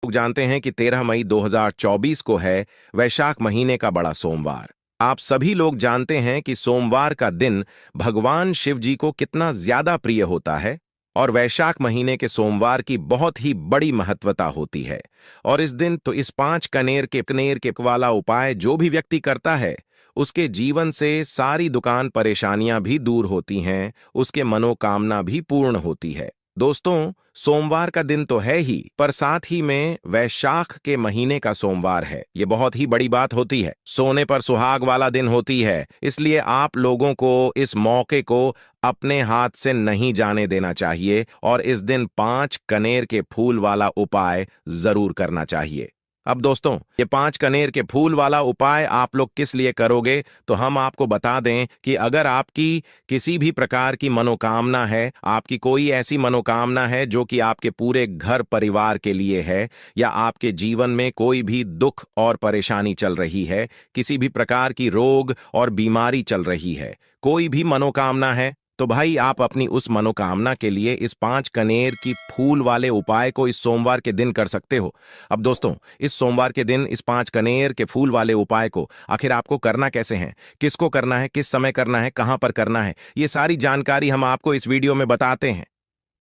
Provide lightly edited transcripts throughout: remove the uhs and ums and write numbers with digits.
लोग जानते हैं कि 13 मई 2024 को है वैशाख महीने का बड़ा सोमवार। आप सभी लोग जानते हैं कि सोमवार का दिन भगवान शिव जी को कितना ज्यादा प्रिय होता है और वैशाख महीने के सोमवार की बहुत ही बड़ी महत्वता होती है। और इस दिन तो इस 5 कनेर के वाला उपाय जो भी व्यक्ति करता है उसके जीवन से सारी दुकान परेशानियां भी दूर होती हैं, उसके मनोकामना भी पूर्ण होती है। दोस्तों, सोमवार का दिन तो है ही, पर साथ ही में वैशाख के महीने का सोमवार है। ये बहुत ही बड़ी बात होती है, सोने पर सुहाग वाला दिन होती है। इसलिए आप लोगों को इस मौके को अपने हाथ से नहीं जाने देना चाहिए और इस दिन 5 कनेर के फूल वाला उपाय जरूर करना चाहिए। अब दोस्तों, ये 5 कनेर के फूल वाला उपाय आप लोग किस लिए करोगे, तो हम आपको बता दें कि अगर आपकी किसी भी प्रकार की मनोकामना है, आपकी कोई ऐसी मनोकामना है जो कि आपके पूरे घर परिवार के लिए है, या आपके जीवन में कोई भी दुख और परेशानी चल रही है, किसी भी प्रकार की रोग और बीमारी चल रही है, कोई भी मनोकामना है, तो भाई आप अपनी उस मनोकामना के लिए इस 5 कनेर की फूल वाले उपाय को इस सोमवार के दिन कर सकते हो। अब दोस्तों, इस सोमवार के दिन इस 5 कनेर के फूल वाले उपाय को आखिर आपको करना कैसे है, किसको करना है, किस समय करना है, कहां पर करना है, ये सारी जानकारी हम आपको इस वीडियो में बताते हैं।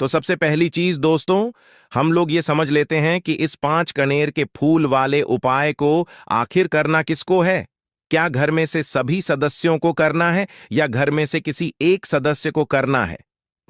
तो सबसे पहली चीज दोस्तों, हम लोग ये समझ लेते हैं कि इस 5 कनेर के फूल वाले उपाय को आखिर करना किसको है। क्या घर में से सभी सदस्यों को करना है या घर में से किसी एक सदस्य को करना है?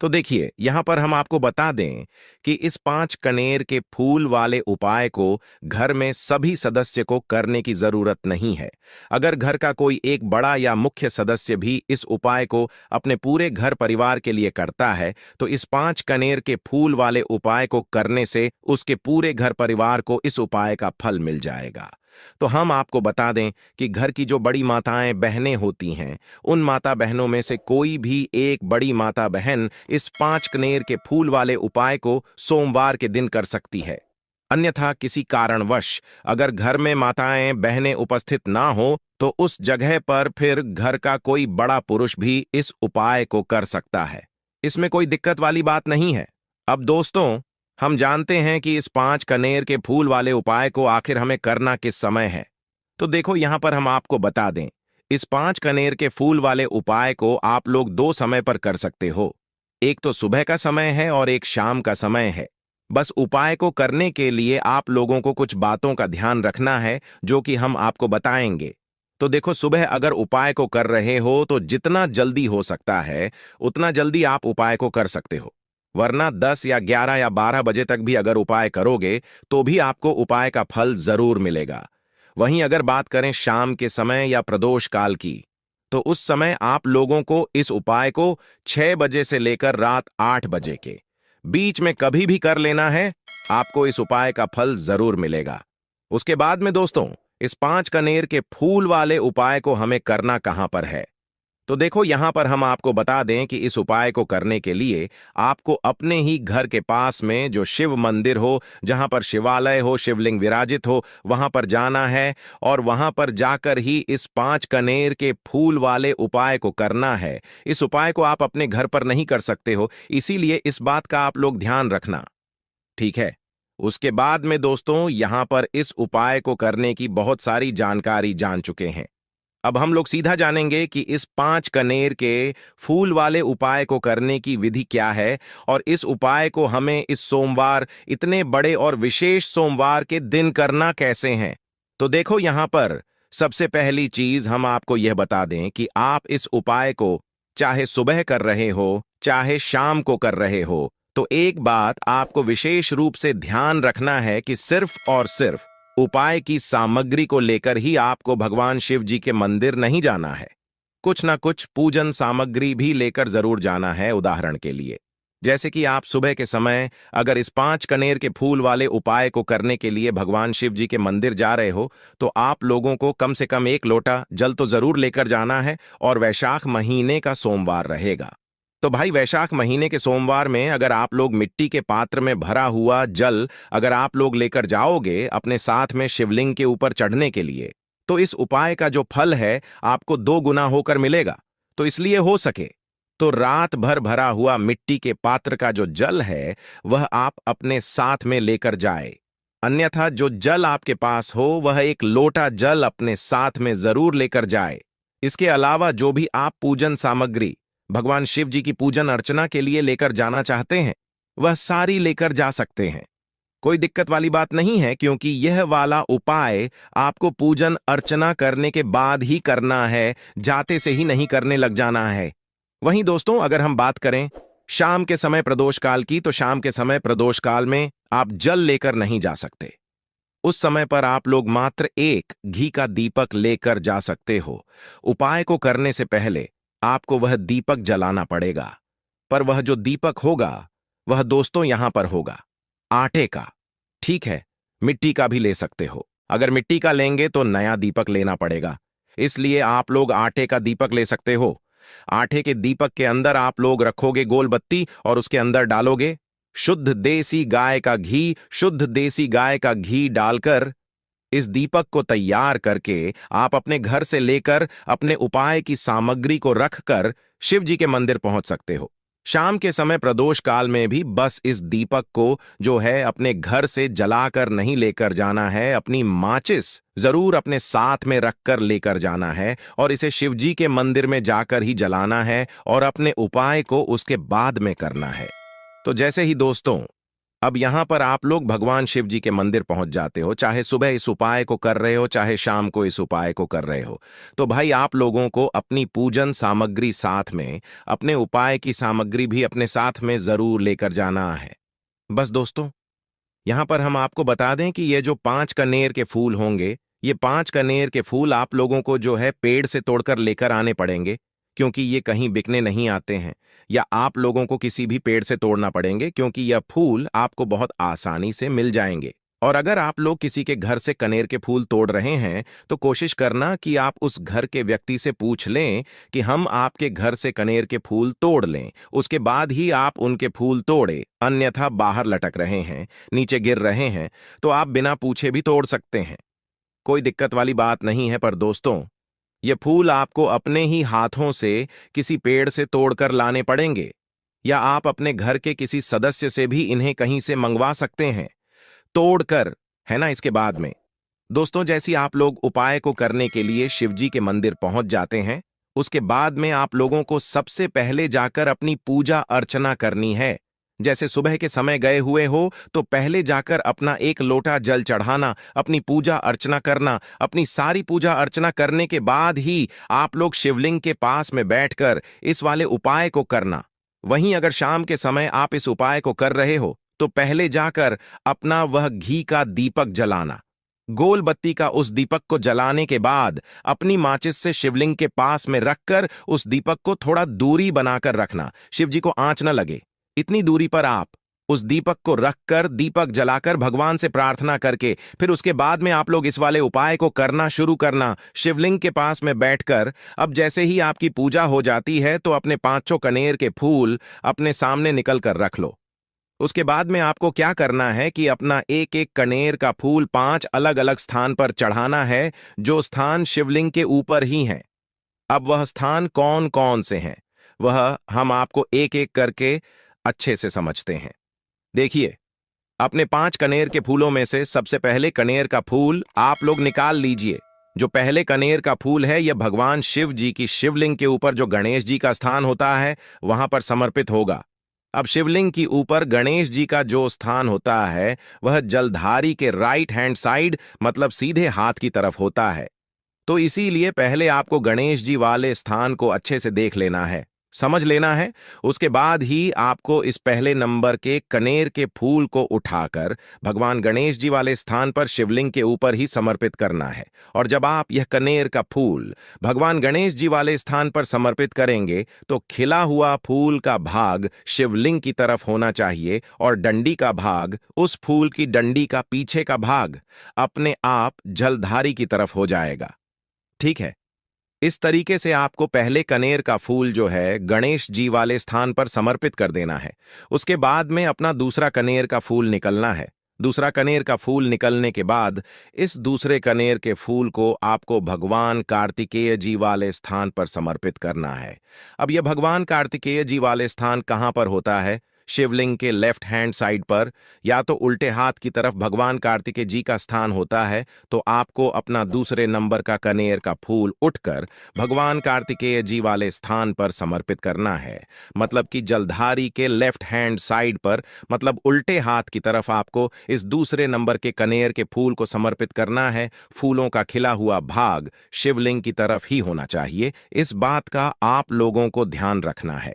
तो देखिए, यहां पर हम आपको बता दें कि इस 5 कनेर के फूल वाले उपाय को घर में सभी सदस्य को करने की जरूरत नहीं है। अगर घर का कोई एक बड़ा या मुख्य सदस्य भी इस उपाय को अपने पूरे घर परिवार के लिए करता है, तो इस 5 कनेर के फूल वाले उपाय को करने से उसके पूरे घर परिवार को इस उपाय का फल मिल जाएगा। तो हम आपको बता दें कि घर की जो बड़ी माताएं बहनें होती हैं, उन माता बहनों में से कोई भी एक बड़ी माता बहन इस 5 कनेर के फूल वाले उपाय को सोमवार के दिन कर सकती है। अन्यथा किसी कारणवश अगर घर में माताएं बहनें उपस्थित ना हो, तो उस जगह पर फिर घर का कोई बड़ा पुरुष भी इस उपाय को कर सकता है। इसमें कोई दिक्कत वाली बात नहीं है। अब दोस्तों, हम जानते हैं कि इस 5 कनेर के फूल वाले उपाय को आखिर हमें करना किस समय है। तो देखो, यहां पर हम आपको बता दें, इस 5 कनेर के फूल वाले उपाय को आप लोग 2 समय पर कर सकते हो। एक तो सुबह का समय है और एक शाम का समय है। बस उपाय को करने के लिए आप लोगों को कुछ बातों का ध्यान रखना है, जो कि हम आपको बताएंगे। तो देखो, सुबह अगर उपाय को कर रहे हो तो जितना जल्दी हो सकता है उतना जल्दी आप उपाय को कर सकते हो, वरना 10 या 11 या 12 बजे तक भी अगर उपाय करोगे तो भी आपको उपाय का फल जरूर मिलेगा। वहीं अगर बात करें शाम के समय या प्रदोष काल की, तो उस समय आप लोगों को इस उपाय को 6 बजे से लेकर रात 8 बजे के बीच में कभी भी कर लेना है, आपको इस उपाय का फल जरूर मिलेगा। उसके बाद में दोस्तों, इस 5 कनेर के फूल वाले उपाय को हमें करना कहां पर है। तो देखो, यहां पर हम आपको बता दें कि इस उपाय को करने के लिए आपको अपने ही घर के पास में जो शिव मंदिर हो, जहां पर शिवालय हो, शिवलिंग विराजित हो, वहां पर जाना है और वहां पर जाकर ही इस 5 कनेर के फूल वाले उपाय को करना है। इस उपाय को आप अपने घर पर नहीं कर सकते हो, इसीलिए इस बात का आप लोग ध्यान रखना, ठीक है। उसके बाद में दोस्तों, यहां पर इस उपाय को करने की बहुत सारी जानकारी जान चुके हैं। अब हम लोग सीधा जानेंगे कि इस 5 कनेर के फूल वाले उपाय को करने की विधि क्या है और इस उपाय को हमें इस सोमवार, इतने बड़े और विशेष सोमवार के दिन करना कैसे है। तो देखो, यहां पर सबसे पहली चीज हम आपको यह बता दें कि आप इस उपाय को चाहे सुबह कर रहे हो, चाहे शाम को कर रहे हो, तो एक बात आपको विशेष रूप से ध्यान रखना है कि सिर्फ और सिर्फ उपाय की सामग्री को लेकर ही आपको भगवान शिव जी के मंदिर नहीं जाना है। कुछ ना कुछ पूजन सामग्री भी लेकर जरूर जाना है। उदाहरण के लिए, जैसे कि आप सुबह के समय अगर इस 5 कनेर के फूल वाले उपाय को करने के लिए भगवान शिव जी के मंदिर जा रहे हो, तो आप लोगों को कम से कम 1 लोटा जल तो जरूर लेकर जाना है। और वैशाख महीने का सोमवार रहेगा, तो भाई वैशाख महीने के सोमवार में अगर आप लोग मिट्टी के पात्र में भरा हुआ जल अगर आप लोग लेकर जाओगे अपने साथ में शिवलिंग के ऊपर चढ़ने के लिए, तो इस उपाय का जो फल है आपको 2 गुना होकर मिलेगा। तो इसलिए हो सके तो रात भर भरा हुआ मिट्टी के पात्र का जो जल है वह आप अपने साथ में लेकर जाए। अन्यथा जो जल आपके पास हो वह एक लोटा जल अपने साथ में जरूर लेकर जाए। इसके अलावा जो भी आप पूजन सामग्री भगवान शिव जी की पूजन अर्चना के लिए लेकर जाना चाहते हैं वह सारी लेकर जा सकते हैं। कोई दिक्कत वाली बात नहीं है, क्योंकि यह वाला उपाय आपको पूजन अर्चना करने के बाद ही करना है, जाते से ही नहीं करने लग जाना है। वहीं दोस्तों, अगर हम बात करें शाम के समय प्रदोष काल की, तो शाम के समय प्रदोष काल में आप जल लेकर नहीं जा सकते। उस समय पर आप लोग मात्र एक घी का दीपक लेकर जा सकते हो। उपाय को करने से पहले आपको वह दीपक जलाना पड़ेगा, पर वह जो दीपक होगा वह दोस्तों यहां पर होगा आटे का। ठीक है, मिट्टी का भी ले सकते हो। अगर मिट्टी का लेंगे तो नया दीपक लेना पड़ेगा, इसलिए आप लोग आटे का दीपक ले सकते हो। आटे के दीपक के अंदर आप लोग रखोगे गोल बत्ती और उसके अंदर डालोगे शुद्ध देसी गाय का घी। शुद्ध देसी गाय का घी डालकर इस दीपक को तैयार करके आप अपने घर से लेकर अपने उपाय की सामग्री को रखकर शिव जी के मंदिर पहुंच सकते हो। शाम के समय प्रदोष काल में भी बस इस दीपक को जो है अपने घर से जलाकर नहीं लेकर जाना है, अपनी माचिस जरूर अपने साथ में रखकर लेकर जाना है और इसे शिवजी के मंदिर में जाकर ही जलाना है और अपने उपाय को उसके बाद में करना है। तो जैसे ही दोस्तों अब यहां पर आप लोग भगवान शिव जी के मंदिर पहुंच जाते हो, चाहे सुबह इस उपाय को कर रहे हो चाहे शाम को इस उपाय को कर रहे हो, तो भाई आप लोगों को अपनी पूजन सामग्री साथ में, अपने उपाय की सामग्री भी अपने साथ में जरूर लेकर जाना है। बस दोस्तों, यहां पर हम आपको बता दें कि ये जो 5 कनेर के फूल होंगे, ये 5 कनेर के फूल आप लोगों को जो है पेड़ से तोड़कर लेकर आने पड़ेंगे, क्योंकि ये कहीं बिकने नहीं आते हैं, या आप लोगों को किसी भी पेड़ से तोड़ना पड़ेंगे, क्योंकि यह फूल आपको बहुत आसानी से मिल जाएंगे। और अगर आप लोग किसी के घर से कनेर के फूल तोड़ रहे हैं तो कोशिश करना कि आप उस घर के व्यक्ति से पूछ लें कि हम आपके घर से कनेर के फूल तोड़ लें, उसके बाद ही आप उनके फूल तोड़े। अन्यथा बाहर लटक रहे हैं, नीचे गिर रहे हैं, तो आप बिना पूछे भी तोड़ सकते हैं, कोई दिक्कत वाली बात नहीं है। पर दोस्तों, ये फूल आपको अपने ही हाथों से किसी पेड़ से तोड़कर लाने पड़ेंगे, या आप अपने घर के किसी सदस्य से भी इन्हें कहीं से मंगवा सकते हैं तोड़कर, है ना। इसके बाद में दोस्तों, जैसी आप लोग उपाय को करने के लिए शिवजी के मंदिर पहुंच जाते हैं, उसके बाद में आप लोगों को सबसे पहले जाकर अपनी पूजा अर्चना करनी है। जैसे सुबह के समय गए हुए हो तो पहले जाकर अपना एक लोटा जल चढ़ाना, अपनी पूजा अर्चना करना। अपनी सारी पूजा अर्चना करने के बाद ही आप लोग शिवलिंग के पास में बैठकर इस वाले उपाय को करना। वहीं अगर शाम के समय आप इस उपाय को कर रहे हो तो पहले जाकर अपना वह घी का दीपक जलाना। गोल बत्ती का उस दीपक को जलाने के बाद अपनी माचिस से शिवलिंग के पास में रखकर उस दीपक को थोड़ा दूरी बनाकर रखना, शिवजी को आंच न लगे, इतनी दूरी पर आप उस दीपक को रखकर दीपक जलाकर भगवान से प्रार्थना करके फिर उसके बाद में आप लोग इस वाले उपाय को करना शुरू करना शिवलिंग के पास में बैठकर। अब जैसे ही आपकी पूजा हो जाती है तो अपने 5 कनेर के फूल अपने सामने निकल कर रख लो। उसके बाद में आपको क्या करना है कि अपना एक एक कनेर का फूल 5 अलग अलग स्थान पर चढ़ाना है, जो स्थान शिवलिंग के ऊपर ही हैं। अब वह स्थान कौन कौन से हैं वह हम आपको एक एक करके अच्छे से समझते हैं। देखिए, अपने 5 कनेर के फूलों में से सबसे पहले कनेर का फूल आप लोग निकाल लीजिए। जो पहले कनेर का फूल है यह भगवान शिव जी की शिवलिंग के ऊपर जो गणेश जी का स्थान होता है वहां पर समर्पित होगा। अब शिवलिंग की ऊपर गणेश जी का जो स्थान होता है वह जलधारी के राइट हैंड साइड, मतलब सीधे हाथ की तरफ होता है। तो इसीलिए पहले आपको गणेश जी वाले स्थान को अच्छे से देख लेना है, समझ लेना है। उसके बाद ही आपको इस पहले नंबर के कनेर के फूल को उठाकर भगवान गणेश जी वाले स्थान पर शिवलिंग के ऊपर ही समर्पित करना है। और जब आप यह कनेर का फूल भगवान गणेश जी वाले स्थान पर समर्पित करेंगे तो खिला हुआ फूल का भाग शिवलिंग की तरफ होना चाहिए और डंडी का भाग, उस फूल की डंडी का पीछे का भाग अपने आप जलधारी की तरफ हो जाएगा। ठीक है, इस तरीके से आपको पहले कनेर का फूल जो है गणेश जी वाले स्थान पर समर्पित कर देना है। उसके बाद में अपना दूसरा कनेर का फूल निकलना है। दूसरा कनेर का फूल निकलने के बाद इस दूसरे कनेर के फूल को आपको भगवान कार्तिकेय जी वाले स्थान पर समर्पित करना है। अब यह भगवान कार्तिकेय जी वाले स्थान कहां पर होता है? शिवलिंग के लेफ्ट हैंड साइड पर या तो उल्टे हाथ की तरफ भगवान कार्तिकेय जी का स्थान होता है, तो आपको अपना दूसरे नंबर का कनेर का फूल उठकर भगवान कार्तिकेय जी वाले स्थान पर समर्पित करना है। मतलब कि जलधारी के लेफ्ट हैंड साइड पर, मतलब उल्टे हाथ की तरफ आपको इस दूसरे नंबर के कनेर के फूल को समर्पित करना है। फूलों का खिला हुआ भाग शिवलिंग की तरफ ही होना चाहिए, इस बात का आप लोगों को ध्यान रखना है।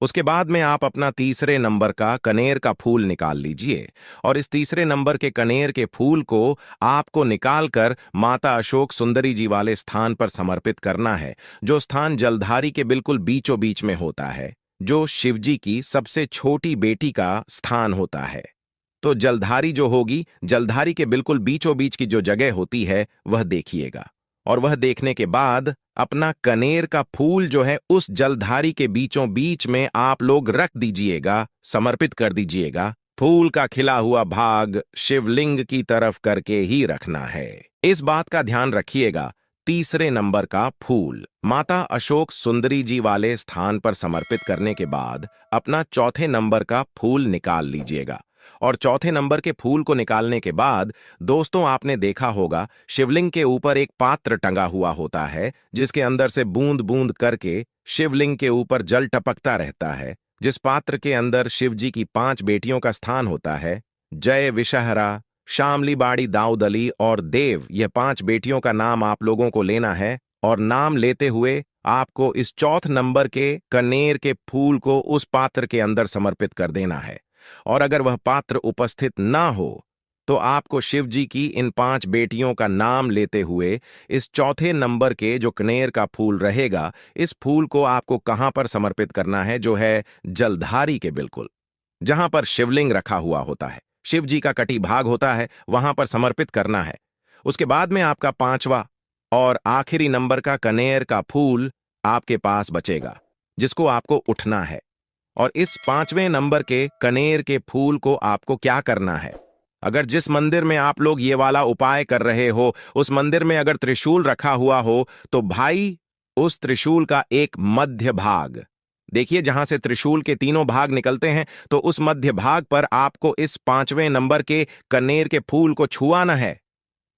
उसके बाद में आप अपना तीसरे नंबर का कनेर का फूल निकाल लीजिए और इस तीसरे नंबर के कनेर के फूल को आपको निकालकर माता अशोक सुंदरी जी वाले स्थान पर समर्पित करना है, जो स्थान जलधारी के बिल्कुल बीचों बीच में होता है, जो शिवजी की सबसे छोटी बेटी का स्थान होता है। तो जलधारी जो होगी, जलधारी के बिल्कुल बीचों बीच की जो जगह होती है वह देखिएगा, और वह देखने के बाद अपना कनेर का फूल जो है उस जलधारी के बीचों बीच में आप लोग रख दीजिएगा, समर्पित कर दीजिएगा। फूल का खिला हुआ भाग शिवलिंग की तरफ करके ही रखना है। इस बात का ध्यान रखिएगा। तीसरे नंबर का फूल माता अशोक सुंदरी जी वाले स्थान पर समर्पित करने के बाद अपना चौथे नंबर का फूल निकाल लीजिएगा, और चौथे नंबर के फूल को निकालने के बाद दोस्तों आपने देखा होगा शिवलिंग के ऊपर एक पात्र टंगा हुआ होता है, जिसके अंदर से बूंद बूंद करके शिवलिंग के ऊपर जल टपकता रहता है। जिस पात्र के अंदर शिव जी की 5 बेटियों का स्थान होता है, जय, विषहरा, शामली, बाड़ी, दाऊदली और देव, यह 5 बेटियों का नाम आप लोगों को लेना है, और नाम लेते हुए आपको इस चौथ नंबर के कनेर के फूल को उस पात्र के अंदर समर्पित कर देना है। और अगर वह पात्र उपस्थित ना हो तो आपको शिव जी की इन 5 बेटियों का नाम लेते हुए इस चौथे नंबर के जो कनेर का फूल रहेगा, इस फूल को आपको कहां पर समर्पित करना है, जो है जलधारी के बिल्कुल जहां पर शिवलिंग रखा हुआ होता है, शिव जी का कटी भाग होता है, वहां पर समर्पित करना है। उसके बाद में आपका 5वां और आखिरी नंबर का कनेर का फूल आपके पास बचेगा, जिसको आपको उठना है। और इस 5वें नंबर के कनेर के फूल को आपको क्या करना है, अगर जिस मंदिर में आप लोग ये वाला उपाय कर रहे हो उस मंदिर में अगर त्रिशूल रखा हुआ हो, तो भाई उस त्रिशूल का एक मध्य भाग देखिए, जहां से त्रिशूल के तीनों भाग निकलते हैं, तो उस मध्य भाग पर आपको इस 5वें नंबर के कनेर के फूल को छुआना है,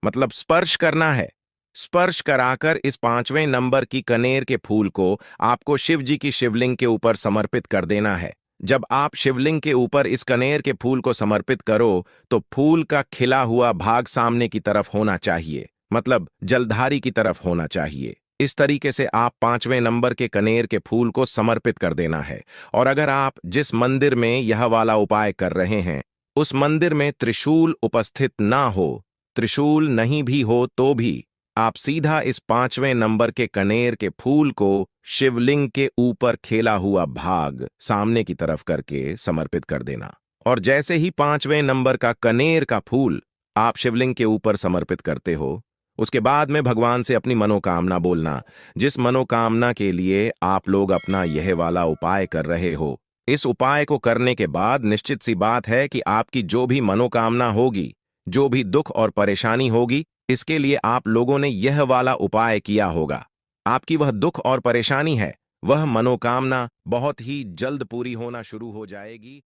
मतलब स्पर्श करना है। स्पर्श कराकर इस 5वें नंबर की कनेर के फूल को आपको शिव जी की शिवलिंग के ऊपर समर्पित कर देना है। जब आप शिवलिंग के ऊपर इस कनेर के फूल को समर्पित करो, तो फूल का खिला हुआ भाग सामने की तरफ होना चाहिए, मतलब जलधारी की तरफ होना चाहिए। इस तरीके से आप 5वें नंबर के कनेर के फूल को समर्पित कर देना है। और अगर आप जिस मंदिर में यह वाला उपाय कर रहे हैं उस मंदिर में त्रिशूल उपस्थित ना हो, त्रिशूल नहीं भी हो, तो भी आप सीधा इस 5वें नंबर के कनेर के फूल को शिवलिंग के ऊपर खेला हुआ भाग सामने की तरफ करके समर्पित कर देना। और जैसे ही 5वें नंबर का कनेर का फूल आप शिवलिंग के ऊपर समर्पित करते हो, उसके बाद में भगवान से अपनी मनोकामना बोलना, जिस मनोकामना के लिए आप लोग अपना यह वाला उपाय कर रहे हो। इस उपाय को करने के बाद निश्चित सी बात है कि आपकी जो भी मनोकामना होगी, जो भी दुख और परेशानी होगी, इसके लिए आप लोगों ने यह वाला उपाय किया होगा। आपकी वह दुख और परेशानी है, वह मनोकामना बहुत ही जल्द पूरी होना शुरू हो जाएगी।